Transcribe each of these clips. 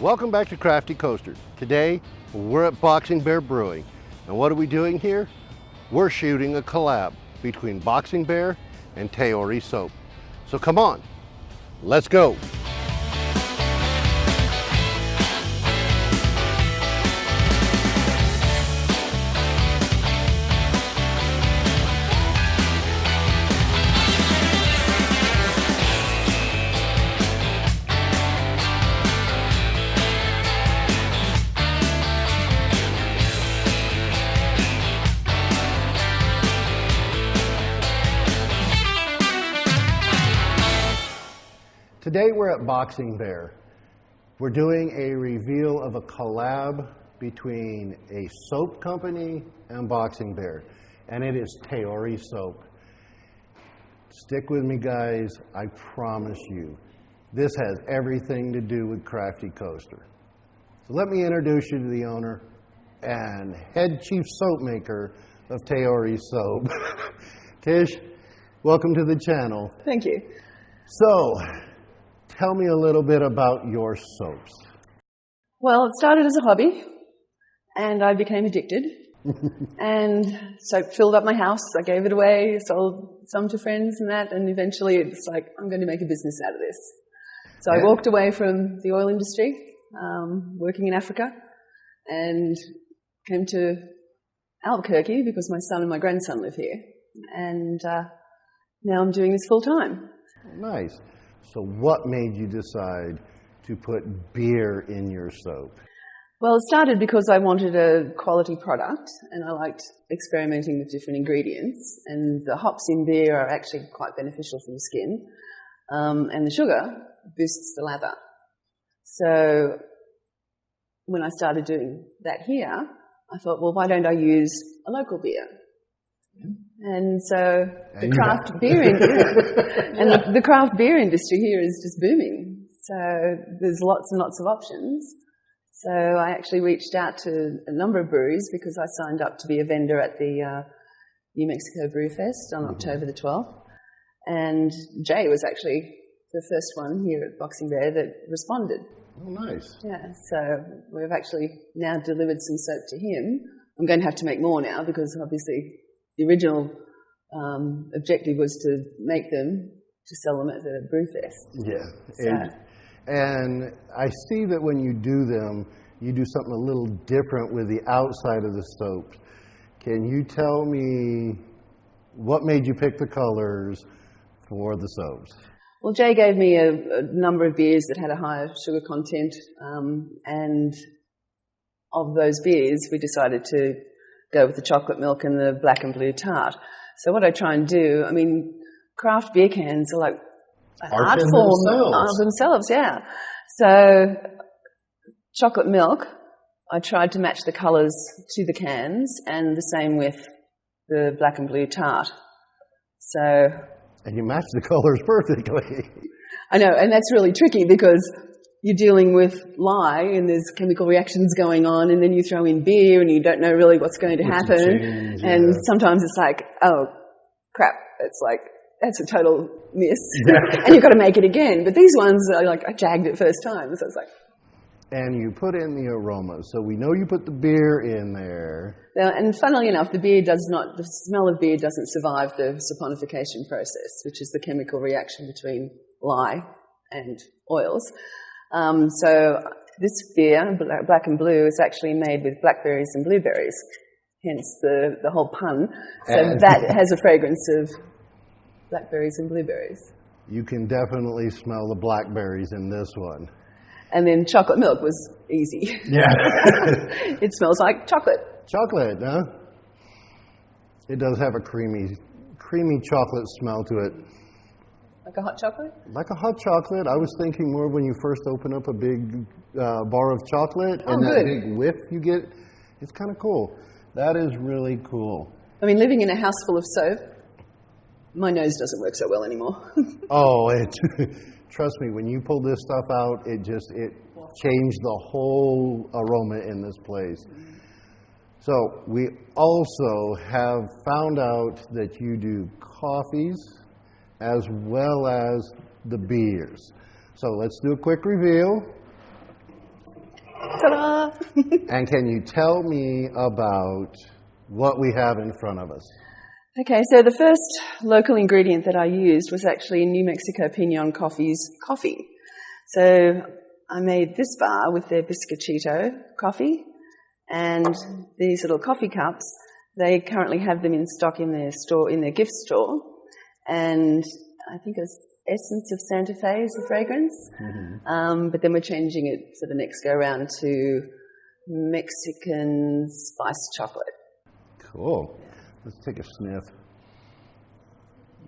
Welcome back to Crafty Coaster. Today, we're at Boxing Bear Brewing. And what are we doing here? We're shooting a collab between Boxing Bear and Tayori soap. So come on, let's go. Today we're at Boxing Bear. We're doing a reveal of a collab between a soap company and Boxing Bear, and it is Tayori soap. Stick with me, guys. I promise you, this has everything to do with Crafty Coaster. So let me introduce you to the owner and head chief soap maker of Tayori soap. Tish, welcome to the channel. Thank you. So, tell me a little bit about your soaps. Well, it started as a hobby, and I became addicted. And soap filled up my house. I gave it away, sold some to friends and that, and eventually it's like, I'm going to make a business out of this. So I walked away from the oil industry, working in Africa, and came to Albuquerque because my son and my grandson live here. And now I'm doing this full time. Nice. So what made you decide to put beer in your soap? Well, it started because I wanted a quality product and I liked experimenting with different ingredients, and the hops in beer are actually quite beneficial for the skin, and the sugar boosts the lather. So when I started doing that here, I thought, well, why don't I use a local beer? And so the craft beer the craft beer industry here is just booming. So there's lots and lots of options. So I actually reached out to a number of breweries because I signed up to be a vendor at the New Mexico Brewfest on October the 12th. And Jay was actually the first one here at Boxing Bear that responded. Oh, nice. Yeah, so we've actually now delivered some soap to him. I'm going to have to make more now because obviously the original objective was to make them, to sell them at the Brewfest. Yeah. And I see that when you do them, you do something a little different with the outside of the soaps. Can you tell me what made you pick the colors for the soaps? Well, Jay gave me a number of beers that had a higher sugar content, and of those beers, we decided to go with the chocolate milk and the black and blue tart. So what I try and do, I mean, craft beer cans are like an art form of themselves, yeah. So chocolate milk, I tried to match the colours to the cans, and the same with the black and blue tart. So, and you matched the colours perfectly. I know, and that's really tricky because you're dealing with lye and there's chemical reactions going on, and then you throw in beer and you don't know really what's going to happen. And sometimes it's like, oh, crap, it's like, that's a total miss. And you've got to make it again. But these ones are like, I jagged it first time. So it's like. And you put in the aroma. So we know you put the beer in there. Now, and funnily enough, the smell of beer doesn't survive the saponification process, which is the chemical reaction between lye and oils. So this beer, Black and Blue, is actually made with blackberries and blueberries, hence the whole pun. So that has a fragrance of blackberries and blueberries. You can definitely smell the blackberries in this one. And then chocolate milk was easy. Yeah. It smells like chocolate. Chocolate, huh? It does have a creamy chocolate smell to it. Like a hot chocolate? Like a hot chocolate. I was thinking more when you first open up a big bar of chocolate and that big whiff you get. It's kind of cool. That is really cool. I mean, living in a house full of soap, my nose doesn't work so well anymore. Oh, trust me, when you pull this stuff out, it changed the whole aroma in this place. So we also have found out that you do coffees as well as the beers. So let's do a quick reveal. Ta-da! And can you tell me about what we have in front of us? Okay, so the first local ingredient that I used was actually New Mexico Pinon Coffee's coffee. So I made this bar with their Biscochito coffee, and these little coffee cups, they currently have them in stock in their store, in their gift store, and I think it's Essence of Santa Fe is the fragrance, but then we're changing it for the next go round to Mexican spiced chocolate. Cool. Let's take a sniff.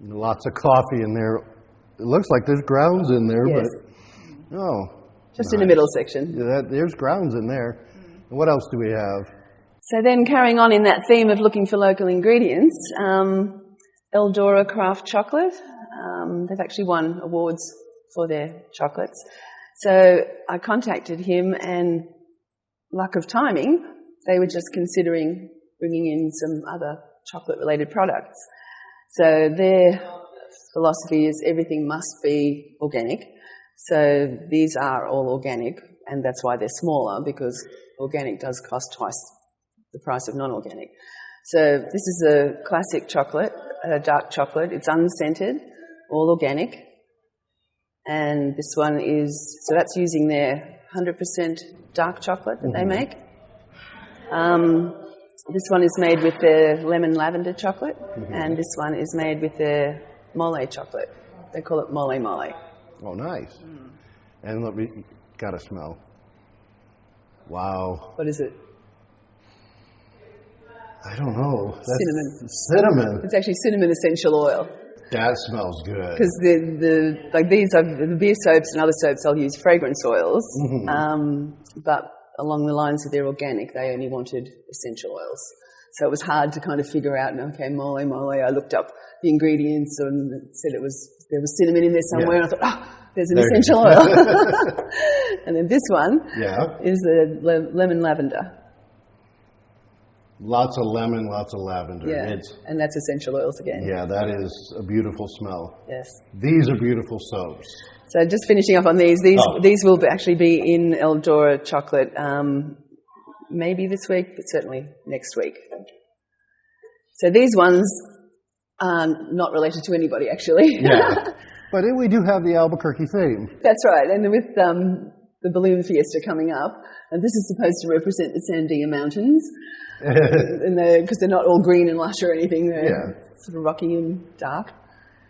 Lots of coffee in there. It looks like there's grounds in there, Yes. but Just in the middle section. yeah, there's grounds in there. And what else do we have? So then carrying on in that theme of looking for local ingredients, Eldora Craft Chocolate, they've actually won awards for their chocolates. So I contacted him, and luck of timing, they were just considering bringing in some other chocolate-related products. So their philosophy is everything must be organic. So these are all organic, and that's why they're smaller, because organic does cost twice the price of non-organic. So this is a classic chocolate, a dark chocolate. It's unscented, all organic. And this one is, so that's using their 100% dark chocolate that they make. This one is made with their lemon lavender chocolate, and this one is made with their mole chocolate. They call it mole mole. Oh, nice. And look, we got a smell. Wow. What is it? I don't know. That's Cinnamon. Cinnamon. It's actually cinnamon essential oil. That smells good. Because these are the beer soaps and other soaps, I'll use fragrance oils, but along the lines of they're organic, they only wanted essential oils. So it was hard to kind of figure out, okay, mole, mole. I looked up the ingredients and it said there was cinnamon in there somewhere, and I thought, there's an essential oil. And then this one is the lemon lavender. Lots of lemon, lots of lavender. Yeah, and that's essential oils again. Yeah, that is a beautiful smell. Yes. These are beautiful soaps. So just finishing up on these will actually be in Eldora chocolate, maybe this week, but certainly next week. So these ones are not related to anybody, actually. Yeah, but we do have the Albuquerque theme. That's right, and with the balloon fiesta coming up, and this is supposed to represent the Sandia Mountains, because they're not all green and lush or anything. They're sort of rocky and dark.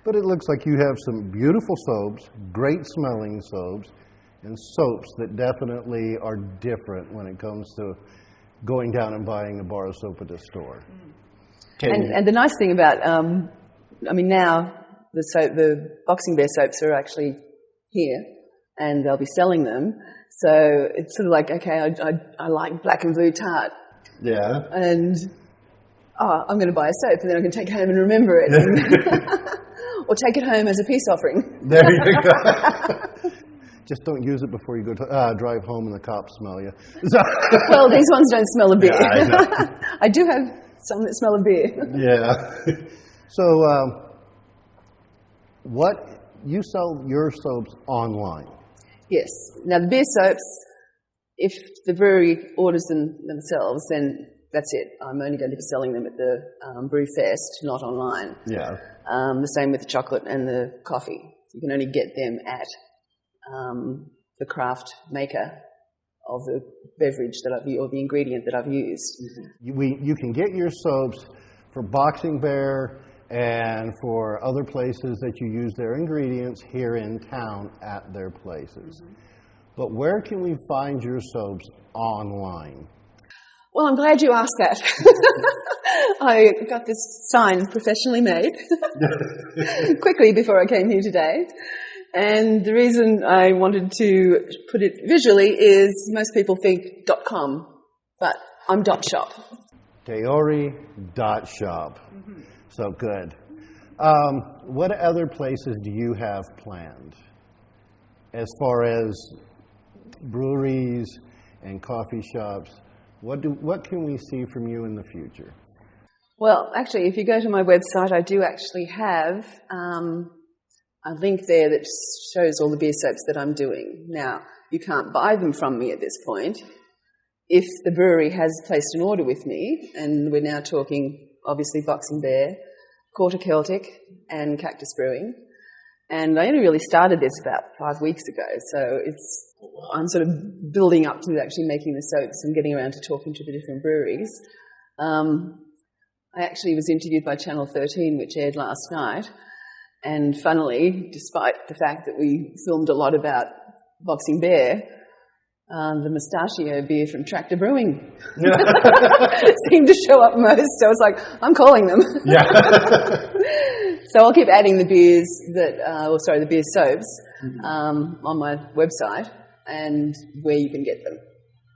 But it looks like you have some beautiful soaps, great smelling soaps, and soaps that definitely are different when it comes to going down and buying a bar of soap at the store. And the nice thing about, now the Boxing Bear soaps are actually here, and they'll be selling them. So it's sort of like, okay, I like black and blue tart. Yeah. And, I'm going to buy a soap, and then I can take it home and remember it. Or take it home as a peace offering. There you go. Just don't use it before you go to drive home and the cops smell you. Well, these ones don't smell of beer. Yeah, I do have some that smell of beer. Yeah. So, you sell your soaps online? Yes. Now, the beer soaps, if the brewery orders them themselves, then that's it. I'm only going to be selling them at the Brewfest, not online. Yeah. The same with the chocolate and the coffee. You can only get them at the craft maker of the beverage or the ingredient that I've used. You can get your soaps for Boxing Bear and for other places that you use their ingredients here in town at their places. But where can we find your soaps online? Well, I'm glad you asked that. I got this sign professionally made quickly before I came here today. And the reason I wanted to put it visually is most people think .com, but I'm .shop. Tayori.shop. So good. What other places do you have planned as far as breweries and coffee shops? What can we see from you in the future? Well, actually, if you go to my website, I do actually have a link there that shows all the beer soaps that I'm doing. Now, you can't buy them from me at this point, if the brewery has placed an order with me, and we're now talking obviously Boxing Bear, Quarter Celtic and Cactus Brewing, and I only really started this about 5 weeks ago, so I'm sort of building up to actually making the soaps and getting around to talking to the different breweries. I actually was interviewed by Channel 13, which aired last night, and funnily, despite the fact that we filmed a lot about Boxing Bear, the mustachio beer from Tractor Brewing seemed to show up most. So I was like, I'm calling them. Yeah. So I'll keep adding the beers the beer soaps on my website and where you can get them.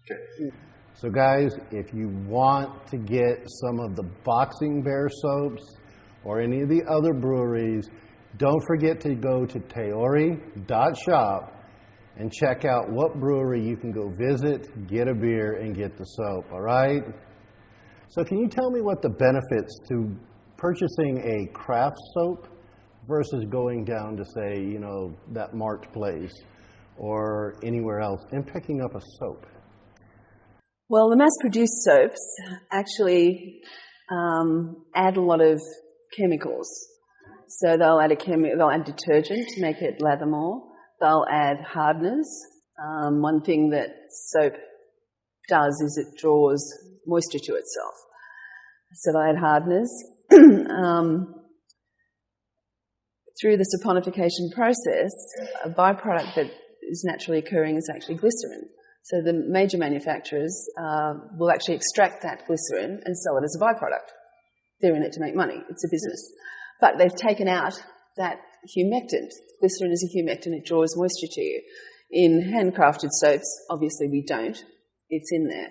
Okay. So guys, if you want to get some of the Boxing Bear soaps or any of the other breweries, don't forget to go to Tayori.shop and check out what brewery you can go visit, get a beer, and get the soap, all right? So can you tell me what the benefits to purchasing a craft soap versus going down to, say, that marked place or anywhere else and picking up a soap? Well, the mass-produced soaps actually add a lot of chemicals. So they'll add detergent to make it lather more. They'll add hardeners. One thing that soap does is it draws moisture to itself. So they'll add hardeners. Through the saponification process, a byproduct that is naturally occurring is actually glycerin. So the major manufacturers will actually extract that glycerin and sell it as a byproduct. They're in it to make money. It's a business. But they've taken out that humectant. Glycerin is a humectant. It draws moisture to you. In handcrafted soaps, obviously we don't. It's in there.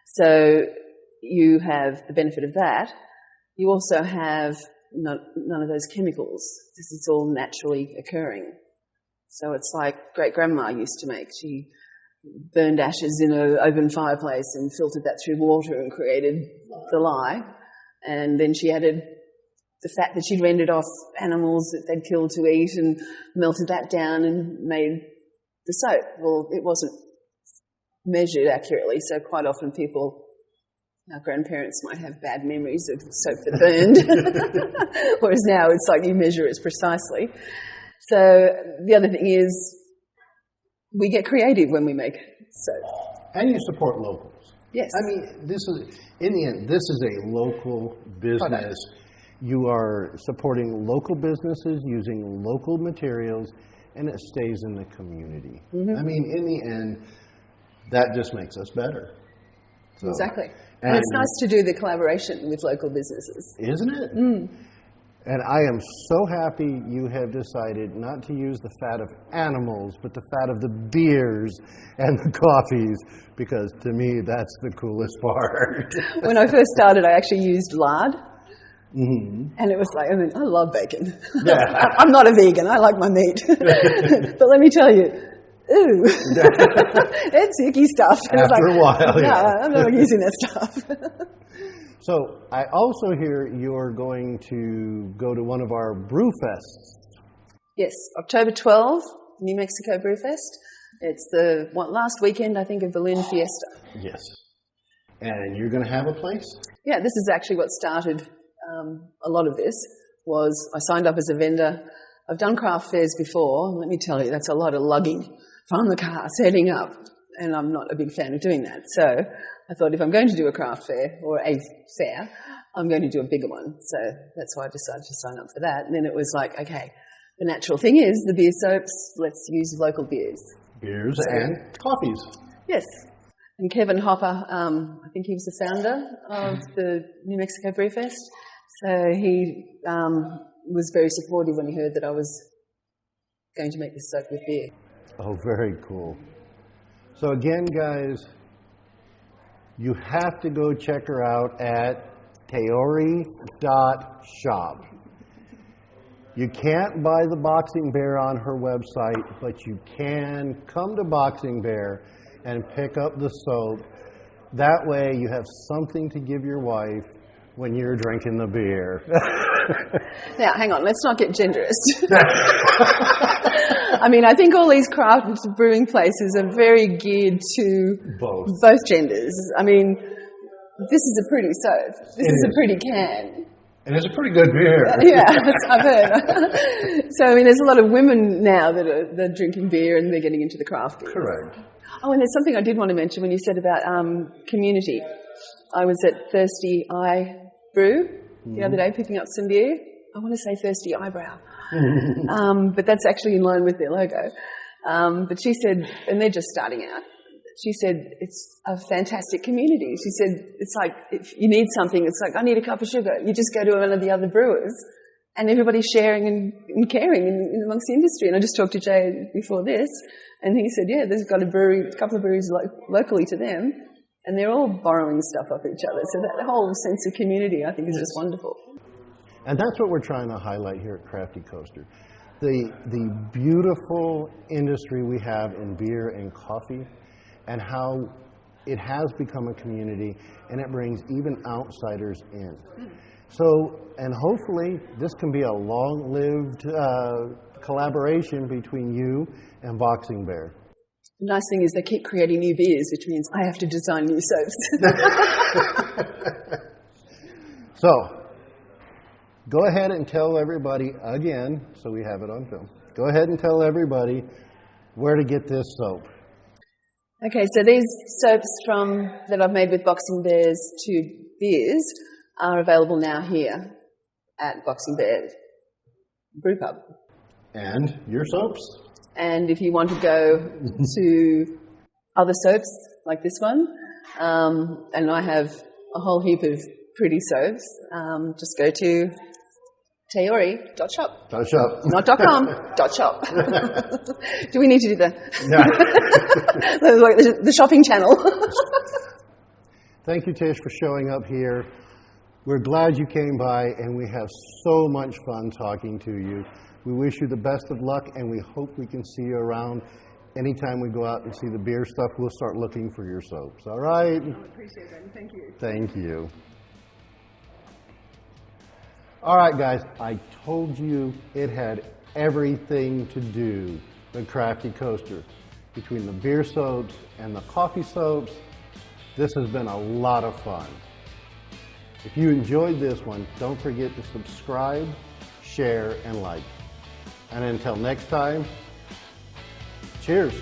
So you have the benefit of that. You also have none of those chemicals. This is all naturally occurring. So it's like great-grandma used to make. She burned ashes in an open fireplace and filtered that through water and created the lye. And then she added the fat that she'd rendered off animals that they'd killed to eat and melted that down and made the soap. Well, it wasn't measured accurately, so quite often our grandparents might have bad memories of soap that burned, whereas now it's like you measure it precisely. So the other thing is we get creative when we make soap. And you support locals. Yes. I mean, in the end, this is a local business. Product. You are supporting local businesses using local materials, and it stays in the community. Mm-hmm. I mean, in the end, that just makes us better. So, exactly. And it's nice to do the collaboration with local businesses. Isn't it? Mm. And I am so happy you have decided not to use the fat of animals, but the fat of the beers and the coffees, because to me, that's the coolest part. When I first started, I actually used lard. Mm-hmm. And it was like, I love bacon. Yeah. I'm not a vegan. I like my meat. But let me tell you, ooh, it's icky stuff. And After a while, yeah. No, I'm not using that stuff. So I also hear you're going to go to one of our Brewfests. Yes, October 12th, New Mexico Brewfest. It's the last weekend, I think, of Balloon Fiesta. Yes. And you're going to have a place? Yeah, this is actually what started a lot of this. Was I signed up as a vendor. I've done craft fairs before. Let me tell you, that's a lot of lugging from the car, setting up. And I'm not a big fan of doing that. So I thought if I'm going to do a craft fair or a fair, I'm going to do a bigger one. So that's why I decided to sign up for that. And then it was like, okay, the natural thing is the beer soaps, let's use local beers. Beers and coffees. Yes. And Kevin Hopper, I think he was the founder of the New Mexico Brewfest. So he was very supportive when he heard that I was going to make this soap with beer. Oh, very cool. So again, guys, you have to go check her out at Tayori.shop. You can't buy the Boxing Bear on her website, but you can come to Boxing Bear and pick up the soap. That way you have something to give your wife when you're drinking the beer. Now, hang on, let's not get genderist. I mean, I think all these craft brewing places are very geared to both genders. I mean, this is a pretty soap. This is a pretty can. And it's a pretty good beer. Yeah, I've heard. So, I mean, there's a lot of women now that are drinking beer and they're getting into the craft beers. Correct. Oh, and there's something I did want to mention when you said about community. I was at Thirsty Eye Brew the other day picking up some beer. I want to say Thirsty Eyebrow. But that's actually in line with their logo. But she said, and they're just starting out, she said, it's a fantastic community. She said, it's like, if you need something, it's like, I need a cup of sugar. You just go to one of the other brewers and everybody's sharing and caring in amongst the industry. And I just talked to Jay before this and he said, yeah, there's got a couple of breweries locally to them and they're all borrowing stuff off each other. So that whole sense of community, I think, is just wonderful. And that's what we're trying to highlight here at Crafty Coaster. The beautiful industry we have in beer and coffee, and how it has become a community, and it brings even outsiders in. So, and hopefully, this can be a long-lived collaboration between you and Boxing Bear. The nice thing is they keep creating new beers, which means I have to design new soaps. So, go ahead and tell everybody again, so we have it on film. Go ahead and tell everybody where to get this soap. Okay, so these soaps that I've made with Boxing Bear's 2 beers are available now here at Boxing Bear Brew Pub. And your soaps? And if you want to go to other soaps like this one, and I have a whole heap of pretty soaps, just go to Tayori.shop. .shop. Not .com, .shop. Do we need to do the the shopping channel? Thank you, Tish, for showing up here. We're glad you came by, and we have so much fun talking to you. We wish you the best of luck, and we hope we can see you around. Anytime we go out and see the beer stuff, we'll start looking for your soaps. All right? I appreciate that. Thank you. Thank you. All right, guys, I told you it had everything to do with Crafty Coaster. Between the beer soaps and the coffee soaps, this has been a lot of fun. If you enjoyed this one, don't forget to subscribe, share, and like. And until next time, cheers.